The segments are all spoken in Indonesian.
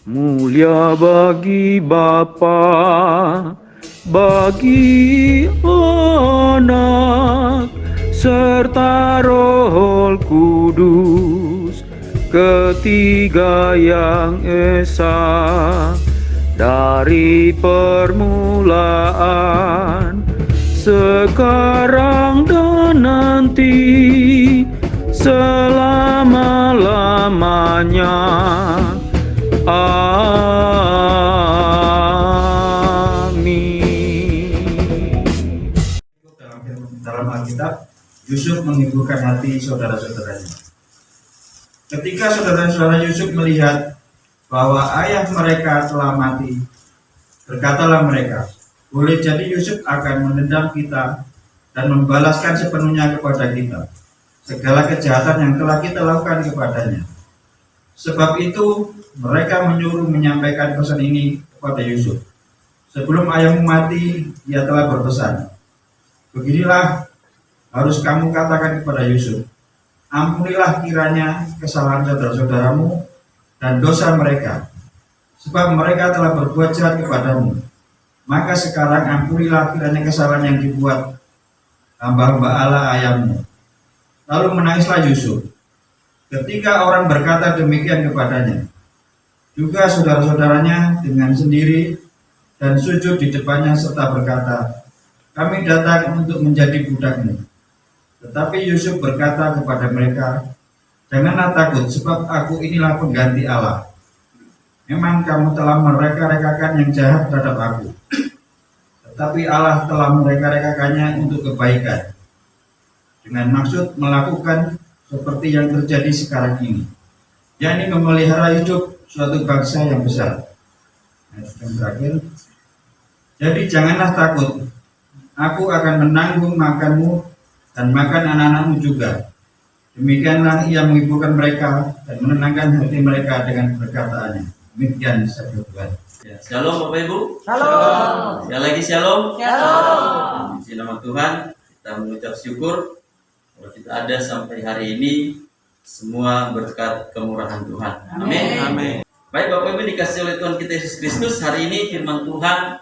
Mulia bagi Bapa, bagi Anak, serta Roh Kudus, ketiga yang esa, dari permulaan, sekarang dan nanti, selama-lamanya. Amin. Dalam Alkitab, Yusuf menghiburkan hati saudara-saudaranya. Ketika saudara-saudara Yusuf melihat bahwa ayah mereka telah mati, berkatalah mereka, boleh jadi Yusuf akan menendang kita dan membalaskan sepenuhnya kepada kita segala kejahatan yang telah kita lakukan kepadanya. Sebab itu mereka menyuruh menyampaikan pesan ini kepada Yusuf. Sebelum ayahmu mati, ia telah berpesan, beginilah harus kamu katakan kepada Yusuf, ampunilah kiranya kesalahan saudara-saudaramu dan dosa mereka, sebab mereka telah berbuat jahat kepadamu. Maka sekarang ampunilah kiranya kesalahan yang dibuat hamba-hamba Allah ayahmu. Lalu menangislah Yusuf ketika orang berkata demikian kepadanya. Juga saudara-saudaranya dengan sendiri dan sujud di depannya serta berkata, kami datang untuk menjadi budakmu. Tetapi Yusuf berkata kepada mereka, janganlah takut, sebab aku inilah pengganti Allah. Memang kamu telah mereka-rekakan yang jahat terhadap aku, tetapi Allah telah mereka-rekakannya untuk kebaikan, dengan maksud melakukan seperti yang terjadi sekarang ini, yakni memelihara hidup suatu bangsa yang besar. Yang terakhir, jadi janganlah takut, aku akan menanggung makanmu dan makan anak-anakmu juga. Demikianlah ia menghiburkan mereka dan menenangkan hati mereka dengan perkataannya. Demikian sabda Tuhan. Ya, shalom Bapak Ibu. Shalom. Sekali lagi shalom. Shalom. Di nama Tuhan kita mengucap syukur kalau kita ada sampai hari ini, semua berkat kemurahan Tuhan. Amin. Amin. Baik Bapak Ibu, dikasih oleh Tuhan kita Yesus Kristus, hari ini firman Tuhan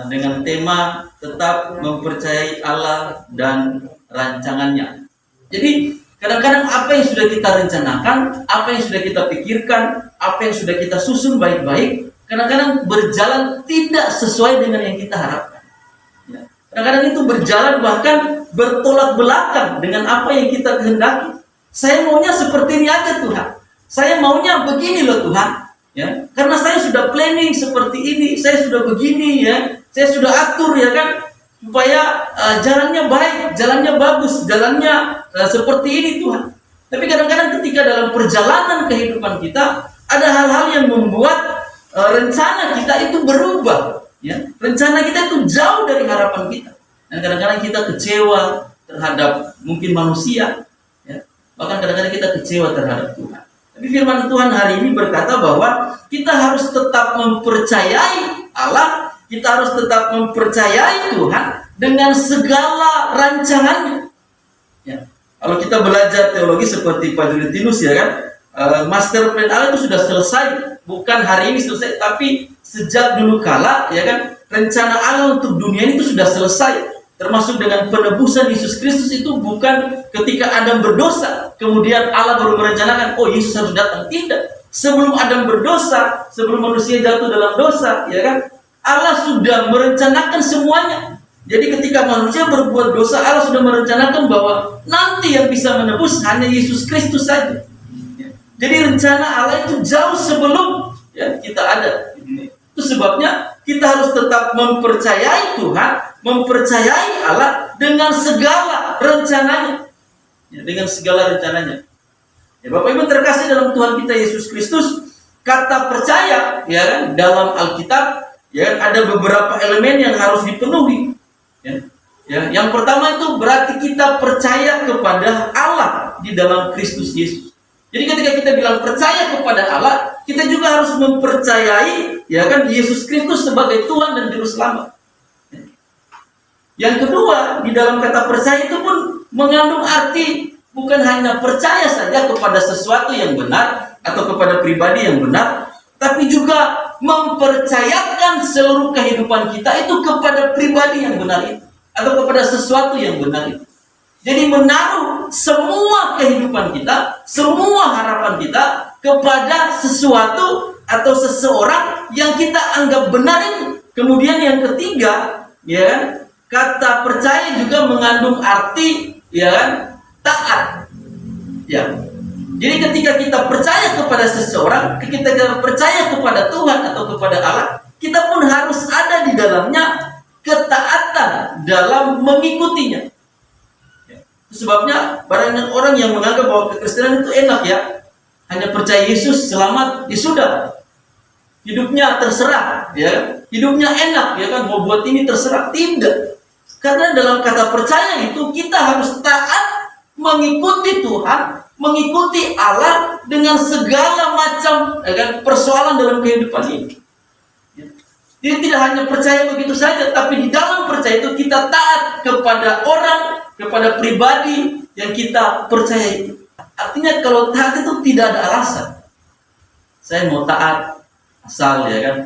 dengan tema tetap mempercayai Allah dan rancangannya. Jadi kadang-kadang apa yang sudah kita rencanakan, apa yang sudah kita pikirkan, apa yang sudah kita susun baik-baik, kadang-kadang berjalan tidak sesuai dengan yang kita harapkan. Ya. Kadang-kadang itu berjalan bahkan bertolak belakang dengan apa yang kita kehendaki. Saya maunya seperti ini aja Tuhan. Saya maunya begini loh Tuhan. Ya, karena saya sudah planning seperti ini, saya sudah begini ya, saya sudah atur ya kan, supaya jalannya baik, jalannya bagus, jalannya seperti ini Tuhan. Tapi kadang-kadang ketika dalam perjalanan kehidupan kita ada hal-hal yang membuat rencana kita itu berubah, ya. Rencana kita itu jauh dari harapan kita. Dan kadang-kadang kita kecewa terhadap mungkin manusia, ya. Bahkan kadang-kadang kita kecewa terhadap Tuhan. Tapi firman Tuhan hari ini berkata bahwa kita harus tetap mempercayai Allah, kita harus tetap mempercayai Tuhan dengan segala rancangannya. Ya. Kalau kita belajar teologi seperti Pak Julitinus ya kan, master plan Allah itu sudah selesai, bukan hari ini selesai, tapi sejak dulu kala ya kan, rencana Allah untuk dunia ini itu sudah selesai. Termasuk dengan penebusan Yesus Kristus itu bukan ketika Adam berdosa, kemudian Allah baru merencanakan, oh Yesus harus datang. Tidak. Sebelum Adam berdosa, sebelum manusia jatuh dalam dosa, ya kan, Allah sudah merencanakan semuanya. Jadi ketika manusia berbuat dosa, Allah sudah merencanakan bahwa nanti yang bisa menebus hanya Yesus Kristus saja. Jadi rencana Allah itu jauh sebelum ya, kita ada. Itu sebabnya kita harus tetap mempercayai Tuhan, mempercayai Allah dengan segala rencananya. Ya, dengan segala rencananya. Ya, Bapak Ibu terkasih dalam Tuhan kita Yesus Kristus, kata percaya ya kan dalam Alkitab ya kan, ada beberapa elemen yang harus dipenuhi. Ya. Ya, yang pertama itu berarti kita percaya kepada Allah di dalam Kristus Yesus. Jadi ketika kita bilang percaya kepada Allah, kita juga harus mempercayai ya kan Yesus Kristus sebagai Tuhan dan Juru Selamat. Yang kedua, di dalam kata percaya itu pun mengandung arti bukan hanya percaya saja kepada sesuatu yang benar atau kepada pribadi yang benar, tapi juga mempercayakan seluruh kehidupan kita itu kepada pribadi yang benar itu, atau kepada sesuatu yang benar itu. Jadi menaruh semua kehidupan kita, semua harapan kita kepada sesuatu atau seseorang yang kita anggap benar itu. Kemudian yang ketiga, ya kan, kata percaya juga mengandung arti, ya kan, taat. Ya. Jadi ketika kita percaya kepada seseorang, kita percaya kepada Tuhan atau kepada Allah, kita pun harus ada di dalamnya ketaatan dalam mengikutinya. Ya. Sebabnya banyak orang yang menganggap bahwa kekristenan itu enak ya, hanya percaya Yesus selamat, ya sudah, hidupnya terserah, ya, hidupnya enak, ya kan, mau buat ini terserah. Tidak, karena dalam kata percaya itu kita harus taat mengikuti Tuhan, mengikuti Allah dengan segala macam, ya kan, persoalan dalam kehidupan ini. Ya. Jadi tidak hanya percaya begitu saja, tapi di dalam percaya itu kita taat kepada orang, kepada pribadi yang kita percaya itu. Artinya kalau taat itu tidak ada alasan. Saya mau taat asal, ya kan,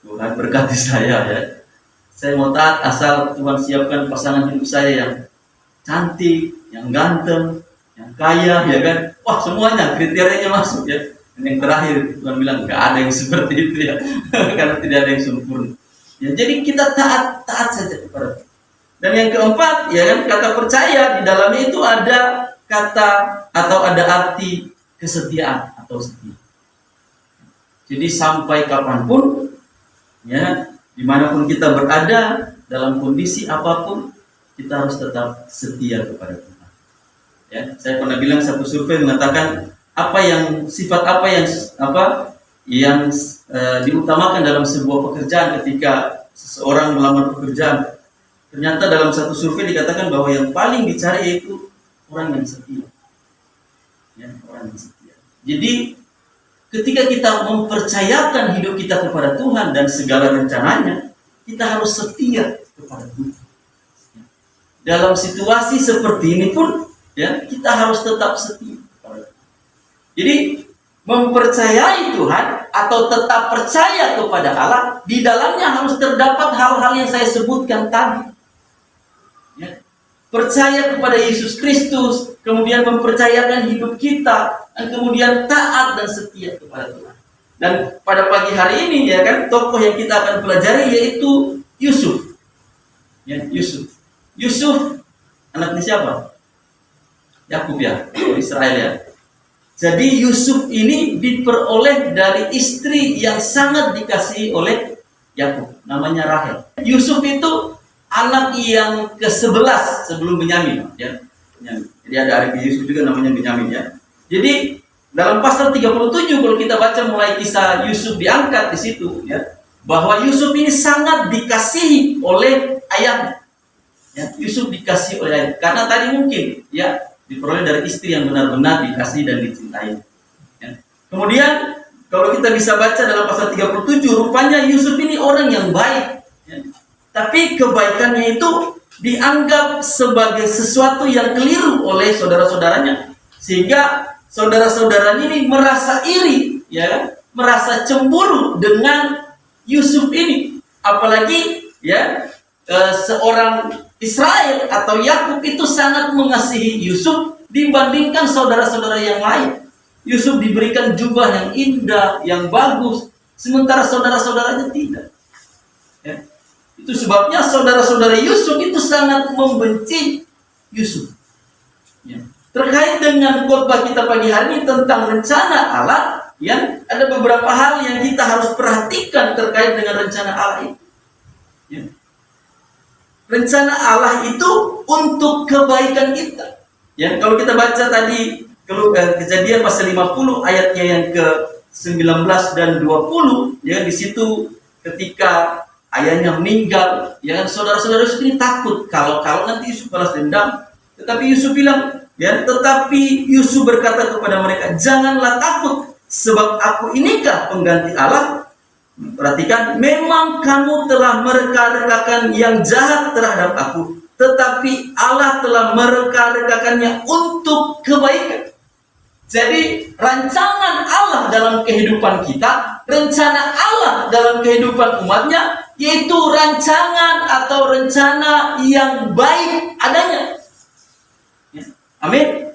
Tuhan berkati saya, ya. Saya mau taat asal Tuhan siapkan pasangan hidup saya yang cantik, yang ganteng, yang kaya, ya kan. Wah, semuanya kriterianya masuk, ya. Dan yang terakhir Tuhan bilang nggak ada yang seperti itu, ya. Karena tidak ada yang sempurna. Ya, jadi kita taat saja kepada Tuhan. Dan yang keempat, ya kan, kata percaya di dalamnya itu ada kata atau ada arti kesetiaan atau setia. Jadi sampai kapanpun, ya, dimanapun kita berada, dalam kondisi apapun, kita harus tetap setia kepada Tuhan. Ya, saya pernah bilang satu survei mengatakan sifat apa yang diutamakan dalam sebuah pekerjaan ketika seseorang melamar pekerjaan. Ternyata dalam satu survei dikatakan bahwa yang paling dicari yaitu orang yang setia. Ya, orang yang setia. Jadi ketika kita mempercayakan hidup kita kepada Tuhan dan segala rencananya, kita harus setia kepada Tuhan. Dalam situasi seperti ini pun, ya, kita harus tetap setia kepada Tuhan. Jadi mempercayai Tuhan atau tetap percaya kepada Allah, di dalamnya harus terdapat hal-hal yang saya sebutkan tadi. Ya. Percaya kepada Yesus Kristus, kemudian mempercayakan hidup kita, dan kemudian taat dan setia kepada Tuhan. Dan pada pagi hari ini, ya kan, tokoh yang kita akan pelajari yaitu Yusuf. Ya, Yusuf anaknya siapa? Yakub, ya, Israel, ya. Jadi Yusuf ini diperoleh dari istri yang sangat dikasihi oleh Yakub, namanya Rahel. Yusuf itu anak yang ke-11 sebelum Benyamin, ya. Jadi ada adik Yusuf juga namanya Benyamin, ya. Jadi dalam pasal 37 kalau kita baca mulai kisah Yusuf diangkat di situ, ya, bahwa Yusuf ini sangat dikasihi oleh ayahnya. Ya, Yusuf dikasihi oleh ayahnya karena tadi mungkin, ya, diperoleh dari istri yang benar-benar dikasihi dan dicintai. Ya. Kemudian kalau kita bisa baca dalam pasal 37, rupanya Yusuf ini orang yang baik, ya. Tapi kebaikannya itu dianggap sebagai sesuatu yang keliru oleh saudara-saudaranya, sehingga saudara-saudaranya ini merasa iri, ya, merasa cemburu dengan Yusuf ini. Apalagi, ya, seorang Israel atau Yakub itu sangat mengasihi Yusuf dibandingkan saudara-saudara yang lain. Yusuf diberikan jubah yang indah, yang bagus, sementara saudara-saudaranya tidak. Ya. Itu sebabnya saudara-saudara Yusuf itu sangat membenci Yusuf. Ya. Terkait dengan khotbah kita pagi hari ini tentang rencana Allah, ya, ada beberapa hal yang kita harus perhatikan terkait dengan rencana Allah itu. Ya. Rencana Allah itu untuk kebaikan kita. Ya, kalau kita baca tadi Kejadian pasal 50 ayatnya yang ke-19 dan 20, ya, di situ ketika ayahnya meninggal, ya, saudara-saudara Yusuf ini takut kalau nanti Yusuf balas dendam. Tetapi Yusuf bilang, ya, tetapi Yusuf berkata kepada mereka, janganlah takut, sebab aku inikah pengganti Allah. Perhatikan, memang kamu telah mereka-rekakan yang jahat terhadap aku, tetapi Allah telah mereka-rekakannya untuk kebaikan. Jadi rancangan Allah dalam kehidupan kita rencana Allah dalam kehidupan umatnya, yaitu rancangan atau rencana yang baik adanya. Ya. Amin.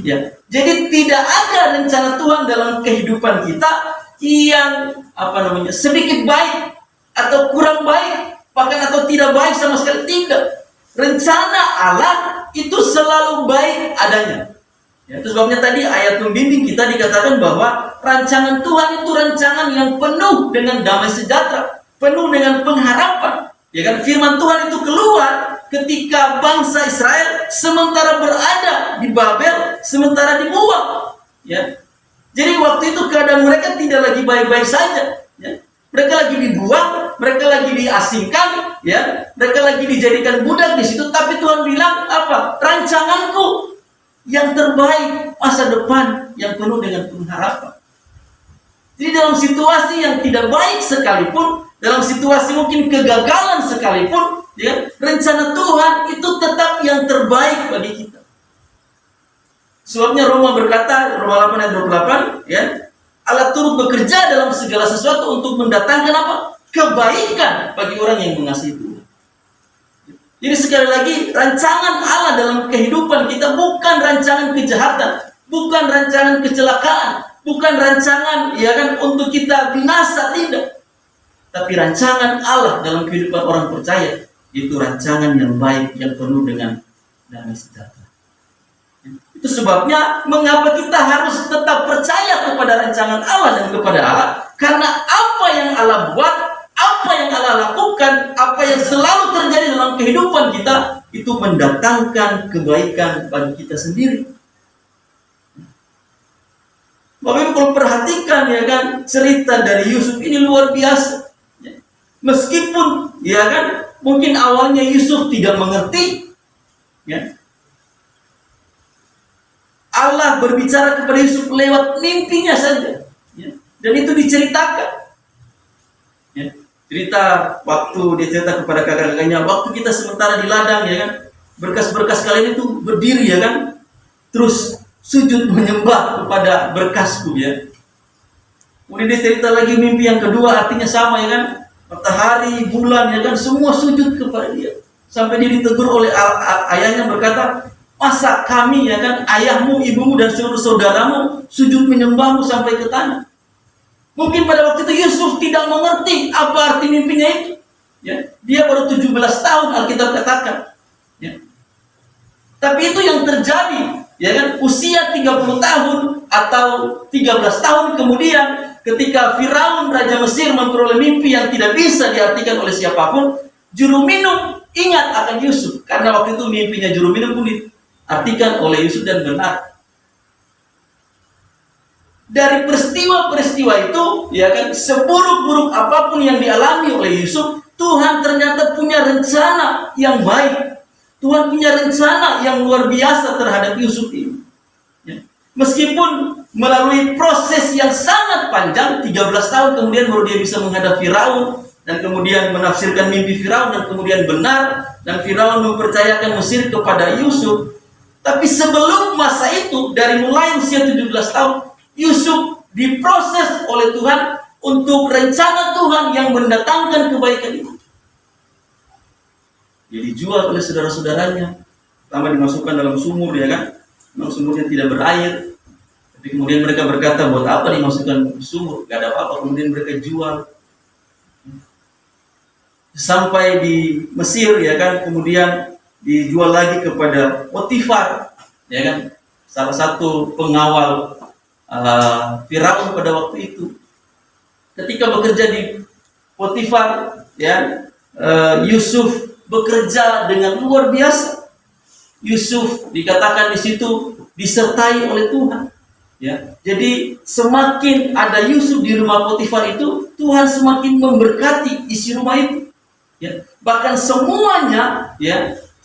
Ya. Jadi tidak ada rencana Tuhan dalam kehidupan kita yang sedikit baik atau kurang baik, bahkan atau tidak baik sama sekali, tidak. Rencana Allah itu selalu baik adanya. Ya, itu sebabnya tadi ayat pembimbing kita dikatakan bahwa rancangan Tuhan itu rancangan yang penuh dengan damai sejahtera, penuh dengan pengharapan. Ya kan, firman Tuhan itu keluar ketika bangsa Israel sementara berada di Babel, sementara dibuang. Ya. Jadi waktu itu keadaan mereka tidak lagi baik-baik saja. Ya. Mereka lagi dibuang, mereka lagi diasingkan, ya, mereka lagi dijadikan budak di situ. Tapi Tuhan bilang apa? Rancanganku yang terbaik, masa depan yang penuh dengan pengharapan. Jadi dalam situasi yang tidak baik sekalipun, dalam situasi mungkin kegagalan sekalipun, ya, rencana Tuhan itu tetap yang terbaik bagi kita. Sebabnya Roma berkata, Roma 8 ayat 28, ya, Allah turut bekerja dalam segala sesuatu untuk mendatangkan apa? Kebaikan bagi orang yang mengasihi Tuhan. Jadi sekali lagi, rancangan Allah dalam kehidupan kita bukan rancangan kejahatan, bukan rancangan kecelakaan, bukan rancangan untuk kita binasa, tidak. Tapi rancangan Allah dalam kehidupan orang percaya itu rancangan yang baik, yang penuh dengan damai sejahtera. Itu sebabnya mengapa kita harus tetap percaya kepada rancangan Allah dan kepada Allah, karena apa yang Allah buat, apa yang Allah lakukan, apa yang selalu terjadi dalam kehidupan kita, itu mendatangkan kebaikan bagi kita sendiri. Bapak Ibu kalau perhatikan cerita dari Yusuf ini luar biasa. Meskipun mungkin awalnya Yusuf tidak mengerti, Allah berbicara kepada Yusuf lewat mimpinya saja, dan itu diceritakan. Cerita waktu dia cerita kepada kakak-kakaknya, waktu kita sementara di ladang, berkas-berkas kalian itu berdiri, terus sujud menyembah kepada berkasku, Kemudian dia cerita lagi mimpi yang kedua, artinya sama, matahari, bulan, semua sujud kepada dia. Sampai dia ditegur oleh ayahnya berkata, masa kami, ayahmu, ibumu dan seluruh saudaramu sujud menyembahmu sampai ke tanah. Mungkin pada waktu itu Yusuf tidak mengerti apa arti mimpinya itu. Dia baru 17 tahun, Alkitab katakan. Tapi itu yang terjadi, usia 30 tahun atau 13 tahun kemudian, ketika Firaun Raja Mesir memperoleh mimpi yang tidak bisa diartikan oleh siapapun, juru minum ingat akan Yusuf, karena waktu itu mimpinya juru minum pun diartikan oleh Yusuf dan benar. Dari peristiwa-peristiwa itu, seburuk-buruk apapun yang dialami oleh Yusuf, Tuhan ternyata punya rencana yang baik. Tuhan punya rencana yang luar biasa terhadap Yusuf ini. Meskipun melalui proses yang sangat panjang, 13 tahun kemudian baru dia bisa menghadap Firaun, dan kemudian menafsirkan mimpi Firaun, dan kemudian benar, dan Firaun mempercayakan Mesir kepada Yusuf. Tapi sebelum masa itu, dari mulai usia 17 tahun, Yusuf diproses oleh Tuhan untuk rencana Tuhan yang mendatangkan kebaikan itu. Dia dijual oleh saudara-saudaranya, pertama dimasukkan dalam sumur, memang sumurnya tidak berair. Tapi kemudian mereka berkata, buat apa dimasukkan sumur? Gak ada apa-apa. Kemudian mereka jual. Sampai di Mesir, kemudian dijual lagi kepada Potifar, salah satu pengawal Firaun pada waktu itu. Ketika bekerja di Potifar, Yusuf bekerja dengan luar biasa. Yusuf dikatakan di situ disertai oleh Tuhan. Jadi semakin ada Yusuf di rumah Potifar itu, Tuhan semakin memberkati isi rumah itu. Bahkan semuanya,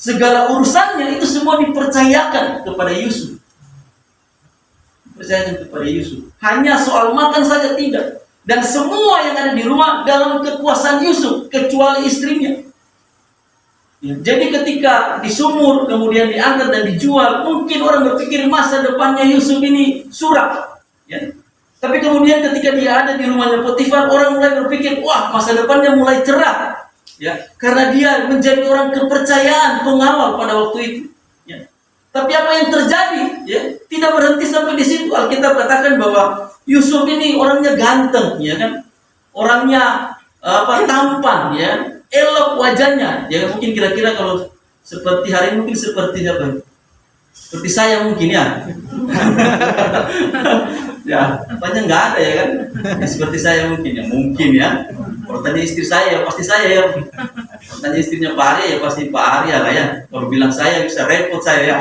segala urusannya itu semua dipercayakan kepada Yusuf. Dipercayakan kepada Yusuf. Hanya soal makan saja tidak. Dan semua yang ada di rumah dalam kekuasaan Yusuf, kecuali istrinya. Jadi ketika di sumur kemudian diangkat dan dijual, mungkin orang berpikir masa depannya Yusuf ini suram. Tapi kemudian ketika dia ada di rumahnya Potifar, orang mulai berpikir, wah masa depannya mulai cerah, ya, karena dia menjadi orang kepercayaan pengawal pada waktu itu. Ya. Tapi apa yang terjadi? Ya, tidak berhenti sampai di situ. Alkitab katakan bahwa Yusuf ini orangnya ganteng, ya kan? Orangnya tampan, ya, elok wajahnya. Ya mungkin kira-kira kalau seperti hari ini mungkin seperti apa? Seperti saya mungkin ya. Ya, banyak nggak ada ya kan? Ya, seperti saya mungkin ya. Kalau tanya istri saya ya pasti saya ya. Kalau tanya istrinya Pak Arya ya pasti Pak Arya lah ya. Kalau bilang saya bisa repot saya ya.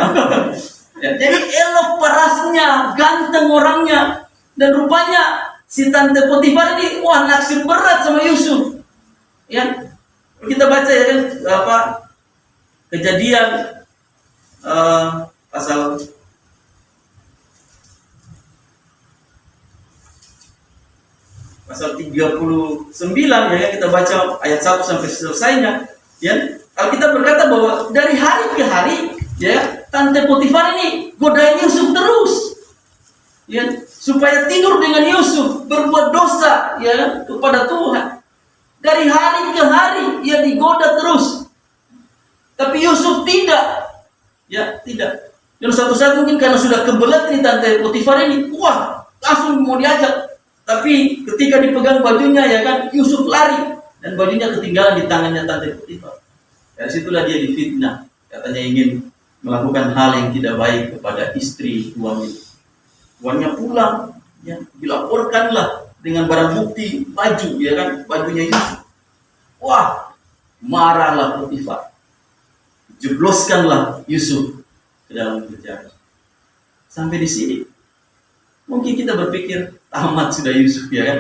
Ya, jadi elok parasnya, ganteng orangnya, dan rupanya si tante Potifar ini wah naksir berat sama Yusuf. Ya, kita baca ya kan Kejadian pasal 39 ya, kita baca ayat 1 sampai selesainya ya. Alkitab berkata bahwa dari hari ke hari ya, tante Potifar ini godain Yusuf terus ya, supaya tidur dengan Yusuf, berbuat dosa ya kepada Tuhan. Dari hari ke hari ia digoda terus. Tapi Yusuf tidak. Ya, tidak. Dan suatu saat mungkin karena sudah kebelet nih tante Potifar ini, wah, langsung mau diajak. Tapi ketika dipegang bajunya ya kan, Yusuf lari dan bajunya ketinggalan di tangannya tante Potifar. Dari situlah dia difitnah, katanya ingin melakukan hal yang tidak baik kepada istri tuannya. Tuannya pulang, ya, dilaporkanlah dengan barang bukti baju, ya kan, bajunya Yusuf. Wah, marahlah Potifar, jebloskanlah Yusuf ke dalam penjara. Sampai di sini, mungkin kita berpikir tamat sudah Yusuf, ya kan?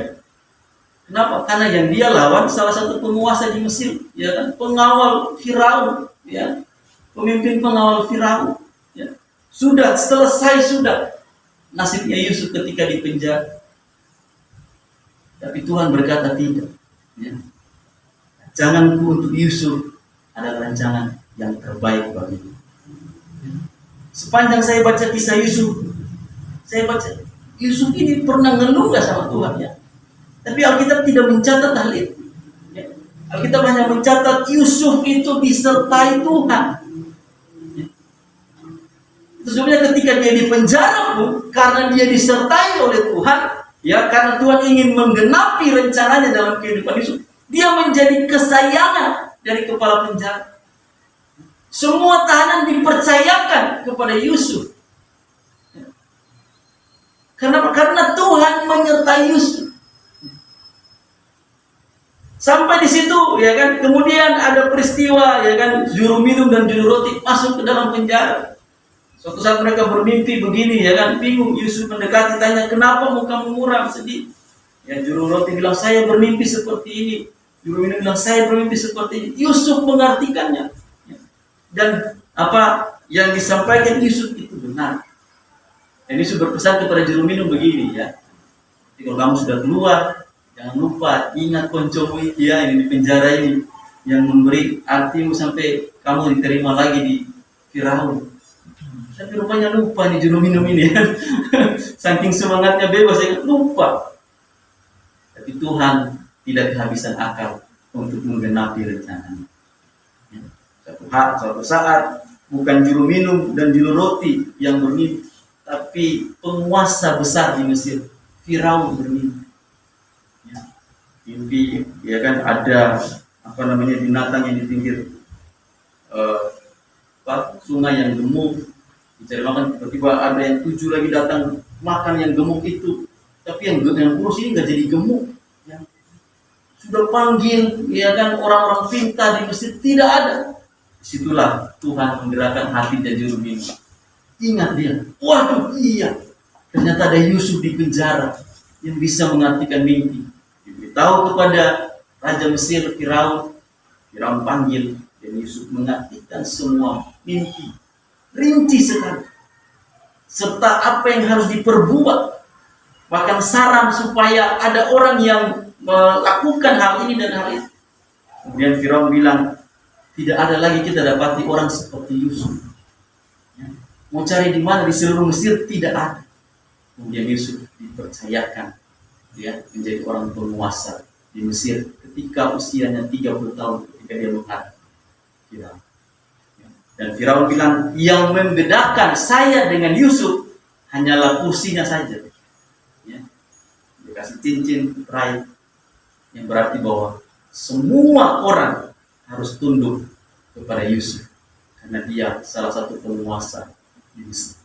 Kenapa? Karena yang dia lawan salah satu penguasa di Mesir, ya kan, pengawal Firaun, ya, pemimpin pengawal Firaun. Ya. Sudah selesai sudah nasibnya Yusuf ketika di penjara. Tapi Tuhan berkata tidak. Ya. Janganku untuk Yusuf ada rancangan yang terbaik bagimu. Sepanjang saya baca kisah Yusuf, saya baca Yusuf ini pernah ngeluh gak sama Tuhan ya. Tapi Alkitab tidak mencatat hal itu. Ya. Alkitab hanya mencatat Yusuf itu disertai Tuhan. Ya. Sesungguhnya ketika dia di penjara pun, karena dia disertai oleh Tuhan, ya, karena Tuhan ingin menggenapi rencananya dalam kehidupan Yusuf, dia menjadi kesayangan dari kepala penjara. Semua tahanan dipercayakan kepada Yusuf. Kenapa? Karena Tuhan menyertai Yusuf. Sampai di situ, ya kan. Kemudian ada peristiwa, ya kan, juru minum dan juru roti masuk ke dalam penjara. Suatu saat mereka bermimpi begini, ya kan, bingung. Yusuf mendekati, tanya, kenapa mukamu muram, sedih? Ya, juru roti bilang, saya bermimpi seperti ini. Juru minum bilang, saya bermimpi seperti ini. Yusuf mengartikannya. Dan apa yang disampaikan Yusuf itu benar. Dan Yusuf berpesan kepada juru minum begini, ya. Kalau kamu sudah keluar, jangan lupa ingat koncomu ya ini di penjara ini yang memberi artimu sampai kamu diterima lagi di Firaun. Tapi rupanya lupa nih juru minum ini ya. Saking semangatnya bebas ya lupa. Tapi Tuhan tidak kehabisan akal untuk menggenapi rencananya. Suatu saat bukan juru minum dan juru roti yang bermimpi, tapi penguasa besar di Mesir, Firaun bermimpi. Ya, mimpi, ya kan, ada binatang yang di pinggir sungai yang gemuk, dicari makan. Tiba-tiba ada yang 7 lagi datang makan yang gemuk itu, tapi yang kurus ini nggak jadi gemuk. Ya. Sudah panggil, ya kan, orang-orang pintar di Mesir, tidak ada. Disitulah Tuhan menggerakkan hati dan juru minum. Ingat dia, waduh iya, ternyata ada Yusuf di penjara yang bisa mengartikan mimpi. Diberitahu kepada Raja Mesir, Firaun panggil, dan Yusuf mengartikan semua mimpi, rinci sekali, serta apa yang harus diperbuat, bahkan saran supaya ada orang yang melakukan hal ini dan hal itu. Kemudian Firaun bilang, tidak ada lagi kita dapati orang seperti Yusuf. Ya. Mau cari di mana di seluruh Mesir tidak ada. Kemudian Yusuf dipercayakan ya menjadi orang penguasa di Mesir ketika usianya 30 tahun ketika dia melihat Firaun. Dan Firaun bilang, yang membedakan saya dengan Yusuf hanyalah kursinya saja. Ya. Dia kasih cincin rai yang berarti bahwa semua orang harus tunduk kepada Yusuf karena dia salah satu penguasa di Mesir.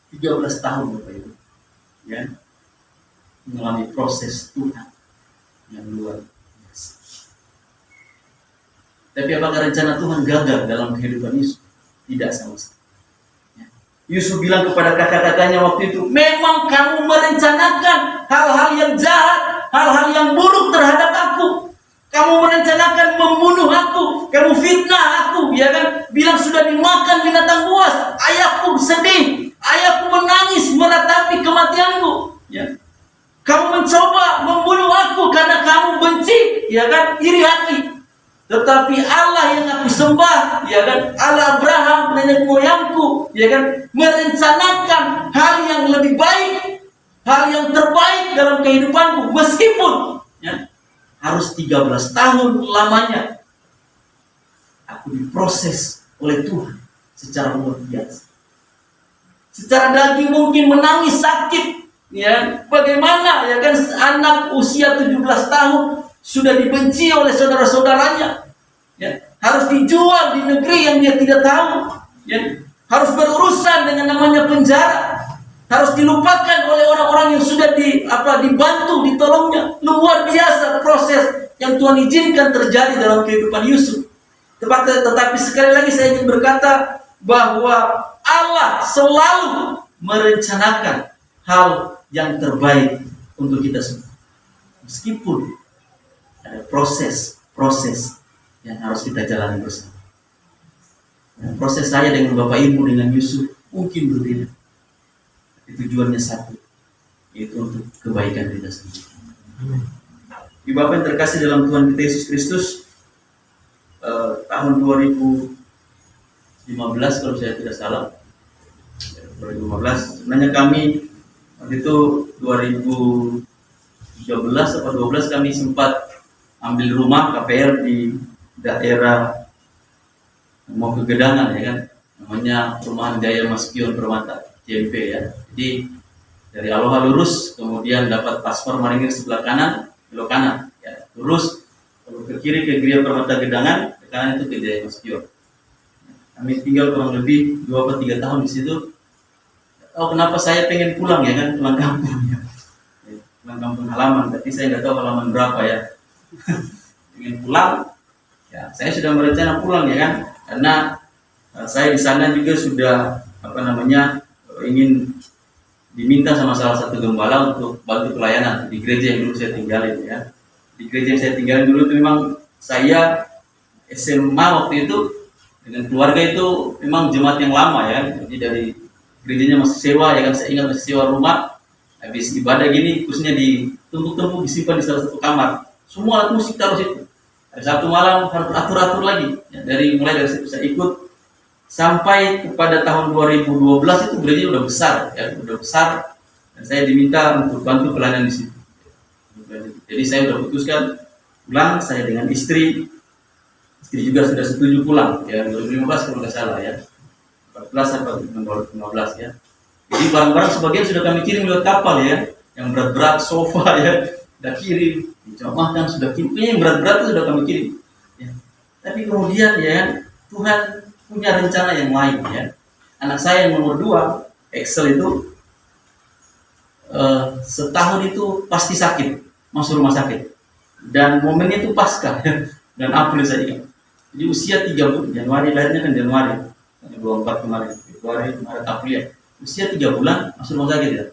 13 tahun Bapak Ibu. Ya. Mengalami proses Tuhan yang luar biasa. Tapi apakah rencana Tuhan gagal dalam kehidupan Yusuf? Tidak sama sekali. Ya. Yusuf bilang kepada kakak-kakaknya waktu itu, memang kamu merencanakan hal-hal yang jahat, hal-hal yang buruk terhadap aku. Kamu merencanakan membunuh aku, kamu fitnah aku, ya kan? Bilang sudah dimakan binatang buas. Ayahku sedih, ayahku menangis meratapi kematianku. Ya. Kamu mencoba membunuh aku karena kamu benci, ya kan, iri hati. Tetapi Allah yang aku sembah, ya kan, Allah Abraham, nenek moyangku, ya kan, merencanakan hal yang lebih baik, hal yang terbaik dalam kehidupanku, meskipun ya, harus 13 tahun lamanya aku diproses oleh Tuhan secara luar biasa. Secara daging mungkin menangis sakit. Ya, bagaimana ya kan anak usia 17 tahun sudah dibenci oleh saudara-saudaranya, ya, harus dijual di negeri yang dia tidak tahu, ya, harus berurusan dengan namanya penjara, harus dilupakan oleh orang-orang yang sudah dibantu, ditolongnya. Luar biasa proses yang Tuhan izinkan terjadi dalam kehidupan Yusuf. Tetapi sekali lagi saya ingin berkata bahwa Allah selalu merencanakan hal yang terbaik untuk kita semua. Meskipun ada proses yang harus kita jalani bersama. Dan proses saya dengan Bapak Ibu, dengan Yusuf mungkin berbeda. Tapi tujuannya satu, yaitu untuk kebaikan kita sendiri. Ibu Bapak yang terkasih dalam Tuhan kita Yesus Kristus, tahun 2015 kalau saya tidak salah, 2015 sebenarnya kami waktu itu 2013 atau 12 kami sempat ambil rumah KPR di daerah mau ke Gedangan, ya kan, namanya Perumahan Jaya Mas Pion Permata JMP ya. Jadi dari Aloha lurus, kemudian dapat paspor Maringir sebelah kanan, belok kanan ya, lurus ke kiri ke Gria Permata Gedangan, ke kanan itu ke Jaya Mas Pion. Kami tinggal kurang lebih 2 atau 3 tahun di situ. Oh, kenapa saya pengen pulang, ya kan, pulang kampung ya. Pulang kampung halaman, tapi saya nggak tahu halaman berapa ya. Pengen pulang, ya saya sudah berencana pulang, ya kan, karena saya di sana juga sudah ingin diminta sama salah satu gembala untuk bantu pelayanan di gereja yang dulu saya tinggalin ya. Di gereja yang saya tinggalin dulu itu memang saya SMA waktu itu dengan keluarga itu memang jemaat yang lama ya. Jadi dari gerejanya masih sewa, ya kan, saya ingat masih sewa rumah. Habis ibadah gini, khususnya ditumpuk-tumpuk disimpan di salah satu kamar. Semua alat musik taruh situ. Hari Sabtu malam harus atur-atur lagi. Ya, mulai dari situ saya ikut sampai kepada tahun 2012 itu gereja udah besar, ya, udah besar. Dan saya diminta untuk bantu pelayanan di situ. Jadi saya udah putuskan pulang, saya dengan istri juga sudah setuju pulang. Ya 2015 kalau nggak salah ya. 14 atau 15 ya. Jadi barang-barang sebagian sudah kami kirim lewat kapal ya, yang berat-berat, sofa ya, sudah kirim, makan sudah kirim, yang berat-berat itu sudah kami kirim. Ya. Tapi kemudian ya Tuhan punya rencana yang lain ya. Anak saya yang nomor 2, Excel itu setahun itu pasti sakit, masuk rumah sakit. Dan momennya itu pasca ya. Dan April saya ingat. Jadi usia 3 bulan, Januari lahirnya kan Januari. 24 kemarin, Februari, Maret, April ya. Usia 3 bulan masuk rumah sakit ya.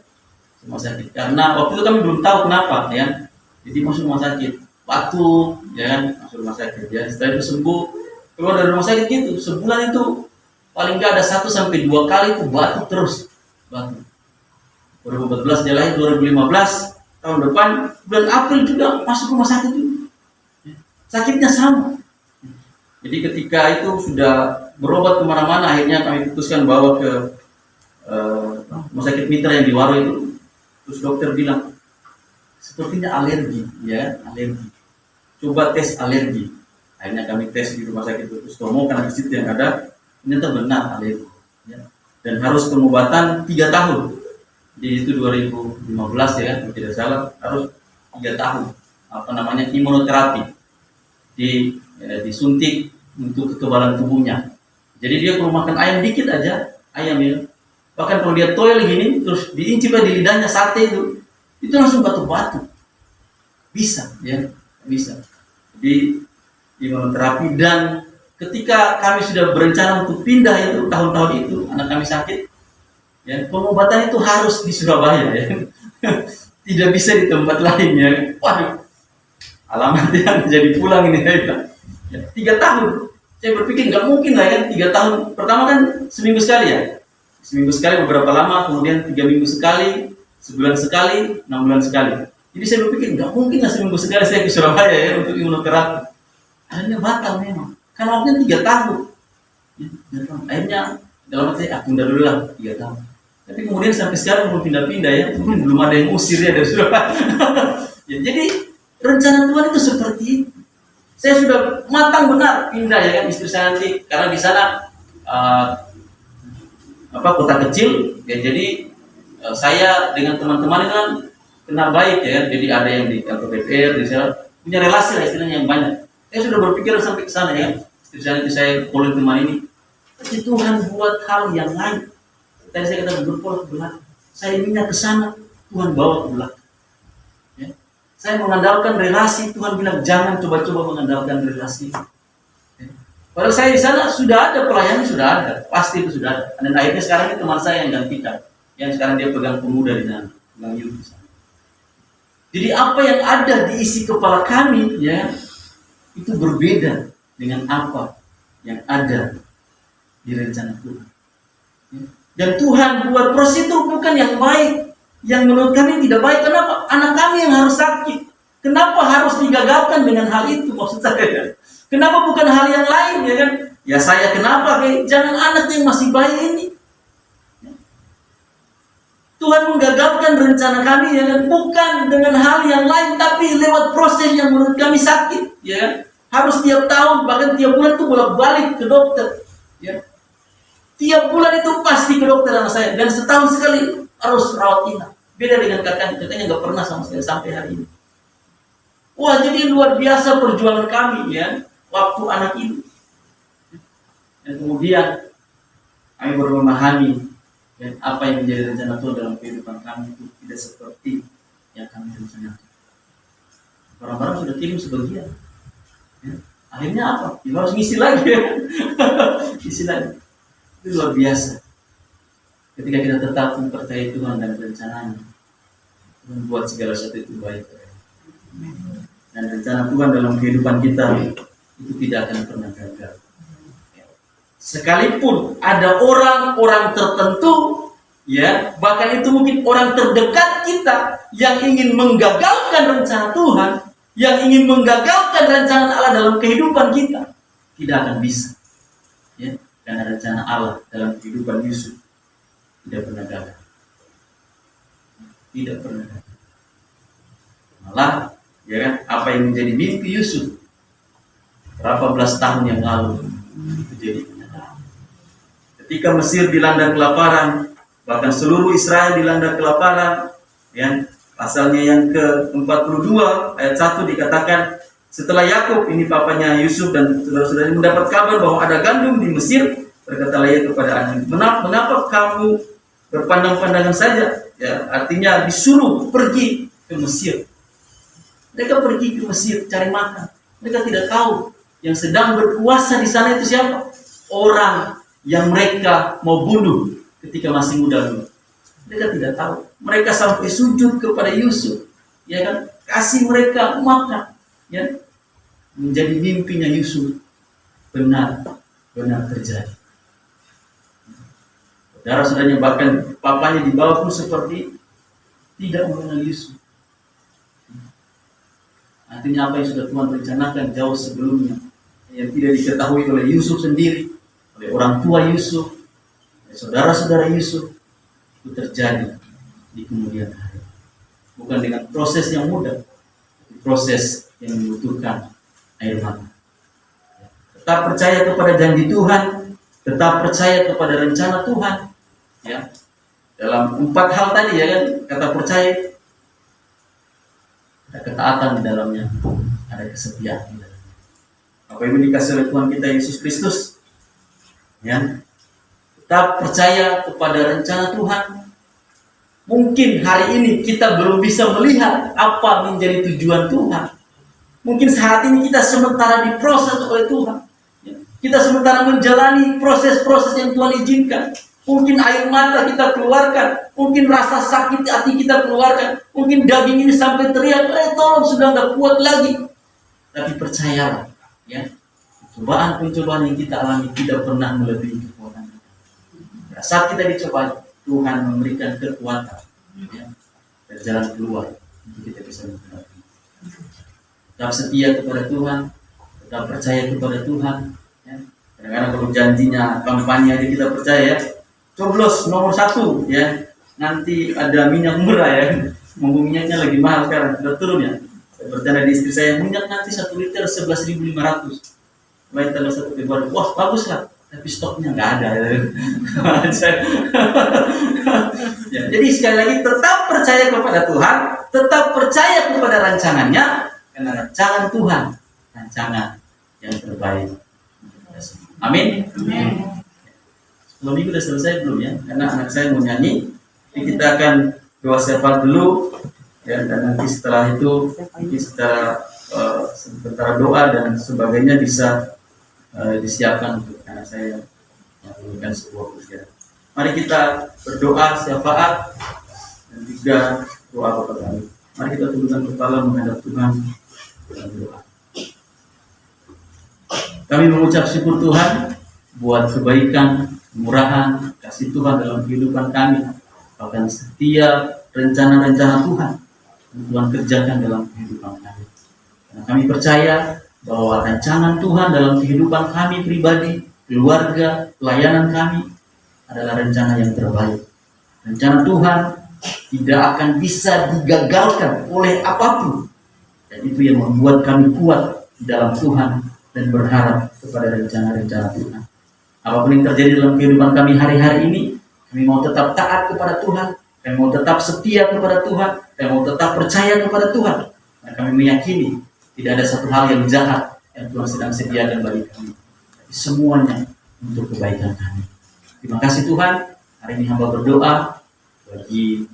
Rumah sakit. Karena waktu itu kami belum tahu kenapa ya. Jadi masuk rumah sakit, batuk, ya kan, masuk rumah sakit ya. Setelah itu sembuh, keluar dari rumah sakit gitu. Sebulan itu paling nggak ada 1 sampai 2 kali itu batuk terus. Batuk. 2014 dia lahir, 2015 tahun depan bulan April juga masuk rumah sakit juga. Sakitnya sama. Jadi ketika itu sudah berobat kemana-mana, akhirnya kami putuskan bawa ke rumah sakit mitra yang di Waro itu. Terus dokter bilang sepertinya alergi, ya alergi. Coba tes alergi. Akhirnya kami tes di rumah sakit Dr. Sutomo karena di situ yang ada ternyata benar alergi. Ya. Dan harus pengobatan 3 tahun. Jadi itu 2015 ya, kalau tidak salah harus 3 tahun. Imunoterapi. Disuntik untuk kekebalan tubuhnya. Jadi dia kalau makan ayam dikit aja, ayam ya. Bahkan kalau dia toil gini, terus diincip di lidahnya sate itu langsung batuk-batuk. Bisa, ya, bisa. Jadi imunoterapi, dan ketika kami sudah berencana untuk pindah itu tahun-tahun itu, anak kami sakit, ya, pengobatan itu harus di Surabaya, ya. Tidak bisa di tempat lain, ya. Waduh, alamat yang jadi pulang ini, ya. 3 tahun. Saya berpikir nggak mungkin lah ya, 3 tahun. Pertama kan seminggu sekali ya. Seminggu sekali beberapa lama, kemudian 3 minggu sekali, sebulan sekali, 6 bulan sekali. Jadi saya berpikir nggak mungkin lah seminggu sekali saya ke Surabaya ya untuk imunoterapi. Akhirnya batal memang. Karena waktunya 3 tahun. Akhirnya dalam hati saya, tunda dulu lah 3 tahun. Tapi kemudian sampai sekarang belum pindah-pindah ya, belum ada yang usir ya dari Surabaya. Ya, jadi rencana Tuhan itu seperti itu. Saya sudah matang benar pindah ya kan, istri saya nanti karena di sana kota kecil ya, jadi saya dengan teman-teman itu kan kenal baik ya, jadi ada yang di kantor DPR, di sana punya relasi lah istilahnya yang banyak. Saya sudah berpikir sampai ke sana ya, istri saya nanti saya polling teman ini, tapi Tuhan buat hal yang lain. Tadi saya kata berpolak ke belakang, saya inginnya ke sana, Tuhan bawa ke belakang. Saya mengandalkan relasi, Tuhan bilang jangan coba-coba mengandalkan relasi. Padahal saya di sana sudah ada pelayanan, sudah ada, pasti itu sudah ada. Dan akhirnya sekarang ini teman saya yang gantikan, yang sekarang dia pegang pemuda di sana, pegang youth di sana. Jadi apa yang ada di isi kepala kami, ya, itu berbeda dengan apa yang ada di rencana Tuhan. Dan Tuhan buat proses itu bukan yang baik. Yang menurut kami tidak baik. Kenapa? Anak kami yang harus sakit. Kenapa harus digagalkan dengan hal itu? Maksud saya, kenapa bukan hal yang lain, ya kan? Ya saya kenapa? Jangan anak yang masih bayi ini. Tuhan menggagalkan rencana kami, ya kan? Bukan dengan hal yang lain, tapi lewat proses yang menurut kami sakit, ya kan? Harus tiap tahun, bahkan tiap bulan itu bolak-balik ke dokter, ya. Tiap bulan itu pasti ke dokter anak saya, dan setahun sekali harus rawat inap. Beda dengan kakaknya nggak pernah sama sekali sampai hari ini. Wah, jadi luar biasa perjuangan kami ya waktu anak itu. Dan kemudian kami baru memahami dan apa yang menjadi rencana Tuhan dalam kehidupan kami itu tidak seperti yang kami rencanakan. Orang-orang sudah kirim sebagian. Ya. Akhirnya apa? Ya, harus ngisi lagi ya. Ngisi lagi. Itu luar biasa. Ketika kita tetap mempercayai Tuhan dan rencananya, membuat segala sesuatu itu baik. Dan rencana Tuhan dalam kehidupan kita itu tidak akan pernah gagal. Sekalipun ada orang-orang tertentu, ya, bahkan itu mungkin orang terdekat kita yang ingin menggagalkan rencana Tuhan, yang ingin menggagalkan rencana Allah dalam kehidupan kita, tidak akan bisa. Ya, karena rencana Allah dalam kehidupan Yusuf tidak pernah gagal. Tidak pernah gagal. Malah, ya kan, apa yang menjadi mimpi Yusuf berapa belas tahun yang lalu itu jadi kenyataan. Ketika Mesir dilanda kelaparan, bahkan seluruh Israel dilanda kelaparan, ya, pasalnya yang ke-42 ayat 1 dikatakan, setelah Yakub, ini papanya Yusuf dan saudara-saudaranya, mendapat kabar bahwa ada gandum di Mesir, berkatalah ia kepada anaknya, mengapa kamu berpandang-pandangan saja? Ya, artinya disuruh pergi ke Mesir. Mereka pergi ke Mesir cari makan. Mereka tidak tahu yang sedang berkuasa di sana itu siapa? Orang yang mereka mau bunuh ketika masih muda dulu. Mereka tidak tahu. Mereka sampai sujud kepada Yusuf, ya kan? Kasih mereka makan, ya. Menjadi mimpinya Yusuf benar terjadi. Saudara-saudaranya, bahkan papanya di bawah pun seperti tidak mengenal Yusuf. Artinya apa yang sudah Tuhan rencanakan jauh sebelumnya, yang tidak diketahui oleh Yusuf sendiri, oleh orang tua Yusuf, oleh saudara-saudara Yusuf, itu terjadi di kemudian hari. bukan dengan proses yang mudah, tapi proses yang membutuhkan air mata. Tetap percaya kepada janji Tuhan, tetap percaya kepada rencana Tuhan. Ya, dalam 4 hal tadi ya kan, kata percaya, ada ketaatan di dalamnya, ada kesetiaan di dalamnya. Bapak Ibu dikasih oleh Tuhan kita Yesus Kristus, ya, tetap percaya kepada rencana Tuhan. Mungkin hari ini kita belum bisa melihat apa menjadi tujuan Tuhan. Mungkin saat ini kita sementara diproses oleh Tuhan. Kita sementara menjalani proses-proses yang Tuhan izinkan. Mungkin air mata kita keluarkan, mungkin rasa sakit hati kita keluarkan, mungkin daging ini sampai teriak, tolong sudah nggak kuat lagi. Tapi percayalah, ya, pencobaan-pencobaan yang kita alami tidak pernah melebihi kekuatan kita. Pada saat kita dicoba, Tuhan memberikan kekuatan, ya, dan jalan keluar untuk kita bisa menghadapi. Tetap setia kepada Tuhan, tetap percaya kepada Tuhan. Ya. Kadang-kadang kalau janjinya kampanye aja kita percaya, coblos nomor 1, ya, nanti ada minyak murah ya, mumpung minyaknya lagi mahal sekarang, sudah turun ya. Saya bercanda di istri saya, minyak nanti 1 liter 11.500. Mulai tanggal 1 Februari, wah bagus lah, tapi stoknya nggak ada. Ya, jadi sekali lagi tetap percaya kepada Tuhan, tetap percaya kepada rancangannya, karena rancangan Tuhan, rancangan yang terbaik. Amin. Amin. 10 minggu sudah selesai belum ya? Karena anak saya mau nyanyi, jadi kita akan doa syafaat dulu, ya, dan nanti setelah itu nanti sementara doa dan sebagainya bisa disiapkan untuk anak saya yang memberikan sebuah ujian. Mari kita berdoa syafaat dan juga doa Bapa kami. Mari kita tundukkan kepala menghadap Tuhan dalam doa. Kami mengucap syukur Tuhan buat kebaikan, kemurahan, kasih Tuhan dalam kehidupan kami, bahkan setiap rencana-rencana Tuhan yang Tuhan kerjakan dalam kehidupan kami. Karena kami percaya bahwa rancangan Tuhan dalam kehidupan kami pribadi, keluarga, pelayanan kami adalah rencana yang terbaik. Rencana Tuhan tidak akan bisa digagalkan oleh apapun, dan itu yang membuat kami kuat di dalam Tuhan dan berharap kepada rencana-rencana Tuhan. Apapun yang terjadi dalam kehidupan kami hari-hari ini, kami mau tetap taat kepada Tuhan, kami mau tetap setia kepada Tuhan, kami mau tetap percaya kepada Tuhan. Dan kami meyakini tidak ada satu hal yang jahat yang Tuhan sedang sediakan bagi kami, tapi semuanya untuk kebaikan kami. Terima kasih Tuhan. Hari ini hamba berdoa bagi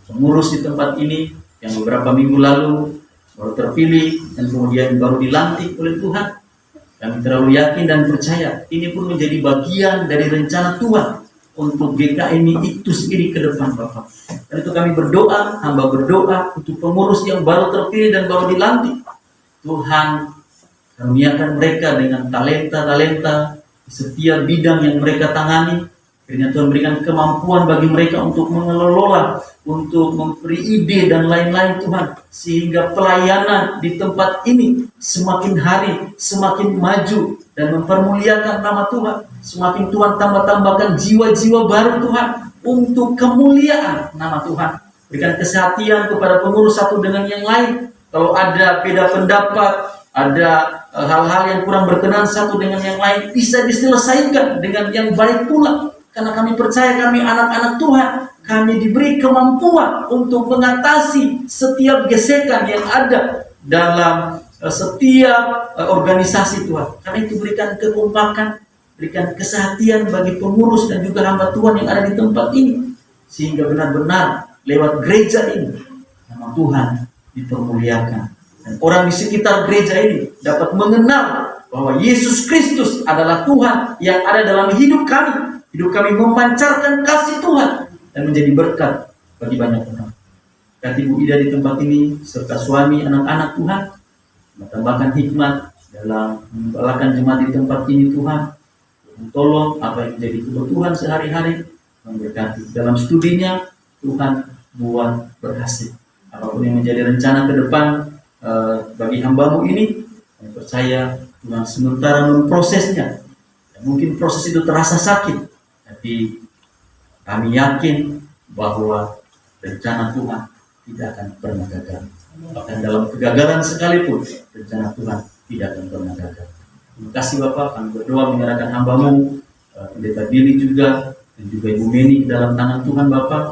pengurus di tempat ini yang beberapa minggu lalu baru terpilih dan kemudian baru dilantik oleh Tuhan. Kami terlalu yakin dan percaya ini pun menjadi bagian dari rencana Tuhan untuk GKMI itu sendiri ke depan Bapak. Dan itu kami berdoa, hamba berdoa untuk pengurus yang baru terpilih dan baru dilantik. Tuhan karuniakan mereka dengan talenta-talenta di setiap bidang yang mereka tangani. Kiranya Tuhan berikan kemampuan bagi mereka untuk mengelola, untuk memberi ide dan lain-lain Tuhan. Sehingga pelayanan di tempat ini semakin hari semakin maju dan mempermuliakan nama Tuhan. Semakin Tuhan tambah-tambahkan jiwa-jiwa baru Tuhan untuk kemuliaan nama Tuhan. Berikan kesehatan kepada pengurus satu dengan yang lain. Kalau ada beda pendapat, ada hal-hal yang kurang berkenan satu dengan yang lain, bisa diselesaikan dengan yang baik pula. Karena kami percaya kami anak-anak Tuhan, kami diberi kemampuan untuk mengatasi setiap gesekan yang ada dalam setiap organisasi Tuhan. Karena itu berikan kekompakan, berikan kesehatan bagi pengurus dan juga hamba Tuhan yang ada di tempat ini. Sehingga benar-benar lewat gereja ini, nama Tuhan dipermuliakan. Dan orang di sekitar gereja ini dapat mengenal bahwa Yesus Kristus adalah Tuhan yang ada dalam hidup kami. Hidup kami memancarkan kasih Tuhan dan menjadi berkat bagi banyak orang. Kati Ibu Ida di tempat ini serta suami, anak-anak Tuhan, menambahkan hikmat dalam menggembalakan jemaat di tempat ini Tuhan. Tolong apa yang menjadi kebutuhan sehari-hari, memberkati dalam studinya Tuhan buat berhasil. Apapun yang menjadi rencana ke depan bagi hambamu ini, saya percaya Tuhan sementara memprosesnya. Dan mungkin proses itu terasa sakit, tapi kami yakin bahwa rencana Tuhan tidak akan pernah gagal. Bahkan dalam kegagalan sekalipun, rencana Tuhan tidak akan pernah gagal. Terima kasih Bapak, kami berdoa menyerahkan hamba-Mu, Pendeta Billy juga, dan juga Ibu Meni dalam tangan Tuhan Bapak.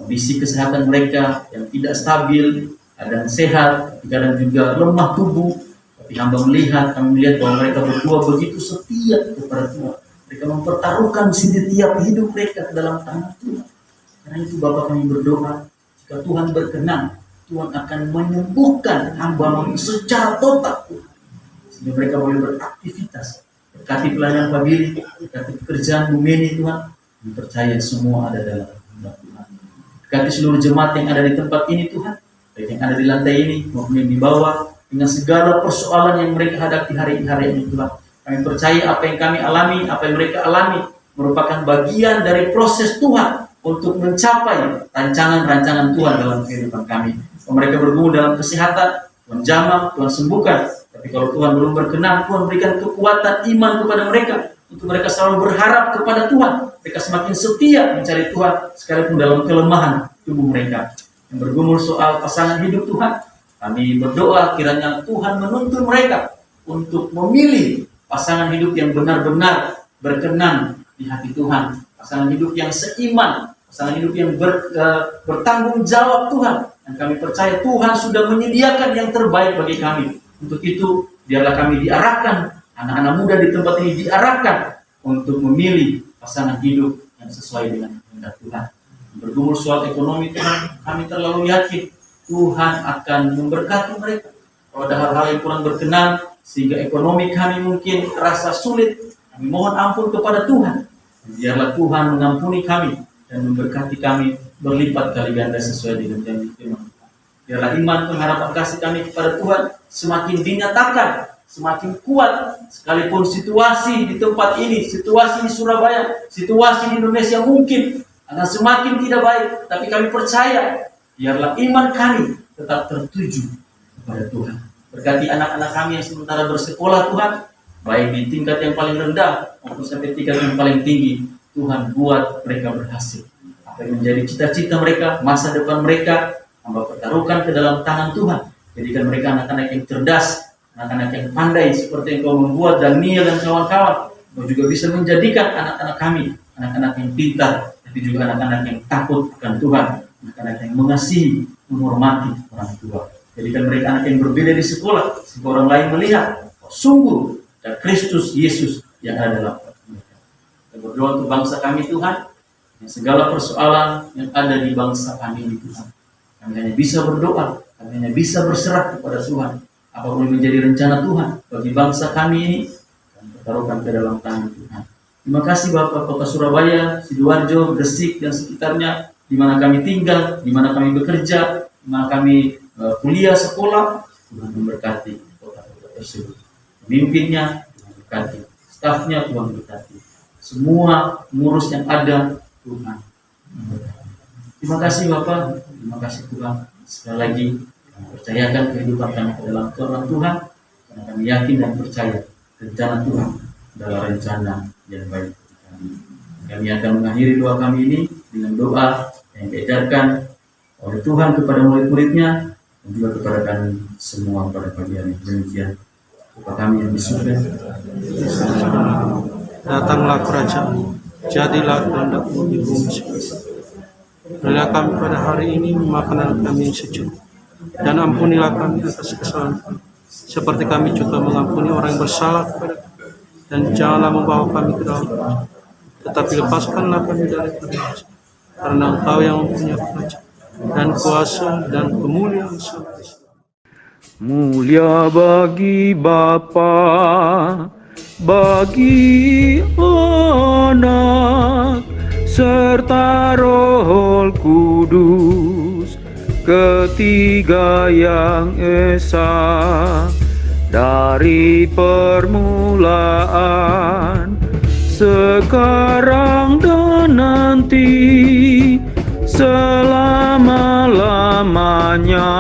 Kondisi kesehatan mereka yang tidak stabil, ada yang sehat, tapi kadang juga lemah tubuh. Tapi hamba kami melihat bahwa mereka berdua begitu setia kepada Tuhan. Mereka mempertaruhkan setiap hidup mereka ke dalam tangan Tuhan. Karena itu Bapak kami berdoa, jika Tuhan berkenan, Tuhan akan menyembuhkan hamba-Mu secara total, sehingga mereka boleh beraktivitas. Berkati pelayanan Pak Billy, berkati pekerjaan Bu Meni Tuhan, percaya semua ada dalam kehendak Tuhan. Berkati seluruh jemaat yang ada di tempat ini Tuhan, baik yang ada di lantai ini maupun yang di bawah, dengan segala persoalan yang mereka hadapi hari-hari ini Tuhan. Kami percaya apa yang kami alami, apa yang mereka alami, merupakan bagian dari proses Tuhan untuk mencapai rancangan-rancangan Tuhan dalam kehidupan kami. Kalau mereka bergumul dalam kesehatan, Tuhan jamah, Tuhan sembuhkan. Tapi kalau Tuhan belum berkenan, Tuhan berikan kekuatan iman kepada mereka, untuk mereka selalu berharap kepada Tuhan. Mereka semakin setia mencari Tuhan, sekalipun dalam kelemahan tubuh mereka. Yang bergumul soal pasangan hidup Tuhan, kami berdoa kiranya Tuhan menuntun mereka untuk memilih pasangan hidup yang benar-benar berkenan di hati Tuhan. Pasangan hidup yang seiman, pasangan hidup yang bertanggung jawab Tuhan. Dan kami percaya Tuhan sudah menyediakan yang terbaik bagi kami. Untuk itu, biarlah kami diarahkan, anak-anak muda di tempat ini diarahkan untuk memilih pasangan hidup yang sesuai dengan kehendak Tuhan. Bergumul soal ekonomi Tuhan, kami terlalu yakin Tuhan akan memberkati mereka. Kalau ada hal-hal yang kurang berkenan, sehingga ekonomi kami mungkin terasa sulit, kami mohon ampun kepada Tuhan. Biarlah Tuhan mengampuni kami dan memberkati kami berlipat kali ganda sesuai dengan janji firman Tuhan. Biarlah iman, pengharapan, kasih kami kepada Tuhan semakin dinyatakan, semakin kuat, sekalipun situasi di tempat ini, situasi di Surabaya, situasi di Indonesia mungkin akan semakin tidak baik, tapi kami percaya, biarlah iman kami tetap tertuju kepada Tuhan. Berkati anak-anak kami yang sementara bersekolah Tuhan, baik di tingkat yang paling rendah maupun sampai tingkat yang paling tinggi. Tuhan buat mereka berhasil. Apa yang menjadi cita-cita mereka, masa depan mereka, hamba pertaruhkan ke dalam tangan Tuhan. Jadikan mereka anak-anak yang cerdas, anak-anak yang pandai, seperti yang Kau membuat Daniel dan kawan-kawan. Kau juga bisa menjadikan anak-anak kami, anak-anak yang pintar, tapi juga anak-anak yang takut akan Tuhan, anak-anak yang mengasihi, menghormati orang tua. Jadikan mereka anak yang berbeda di sekolah, sehingga orang lain melihat, oh, sungguh dan Kristus Yesus yang ada dalam mereka. Kita berdoa untuk bangsa kami Tuhan, yang segala persoalan yang ada di bangsa kami ini Tuhan. Kami hanya bisa berdoa, kami hanya bisa berserah kepada Tuhan. Apapun yang menjadi rencana Tuhan bagi bangsa kami ini, kami pertaruhkan ke dalam tangan Tuhan. Terima kasih Bapak Kota Surabaya, Sidoarjo, Gresik dan sekitarnya, di mana kami tinggal, di mana kami bekerja, di mana kami kuliah, sekolah. Tuhan memberkati kota-kota tersebut. Pemimpinnya Tuhan berkati, stafnya Tuhan berkati, semua pengurus yang ada Tuhan memberkati. Terima kasih Bapak, terima kasih Tuhan. Sekali lagi kami percayakan kehidupan kami ke dalam Tuhan Tuhan, karena kami yakin dan percaya rencana Tuhan adalah rencana yang baik bagi kami. Kami akan mengakhiri doa kami ini dengan doa yang diajarkan oleh Tuhan kepada murid-muridnya dan juga kepada kami semua pada pagi hari demikian. Bapa kami yang di surga, datanglah kerajaan, jadilah kehendak-Mu di bumi seperti. Berilah kami pada hari ini makanan kami yang secukup, dan ampunilah kami atas kesalahan kami, seperti kami juga mengampuni orang yang bersalah kepada kami. Dan janganlah membawa kami ke dalam dosa, tetapi lepaskanlah kami dari dosa. Karena Engkau yang mempunyai kerajaan dan kuasa dan kemuliaan sampai selamanya. Mulia bagi Bapa, bagi Anak, serta Roh Kudus, ketiga yang esa, dari permulaan, sekarang dan nanti, selama-lamanya.